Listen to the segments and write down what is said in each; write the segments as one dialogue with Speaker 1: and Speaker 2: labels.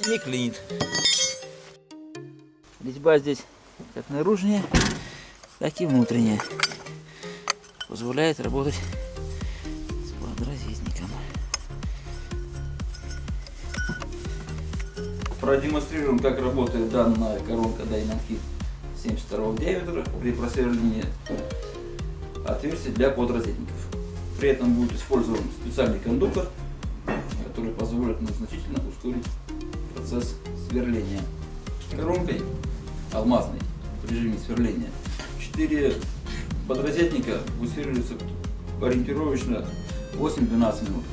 Speaker 1: Не клинит. Резьба здесь как наружная, так и внутренняя. Позволяет работать с подрозетником. Продемонстрируем, как работает данная коронка Diamond Hit 72 диаметра при просверлении отверстий для подрозетников. При этом будет использован специальный кондуктор, который позволит нам значительно ускорить процесс сверления. Коронкой алмазной в режиме сверления 4 подрозетника высверливаются ориентировочно 8-12 минут.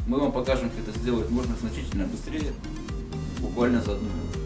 Speaker 1: Мы вам покажем, как это сделать можно значительно быстрее, буквально за 1 минуту.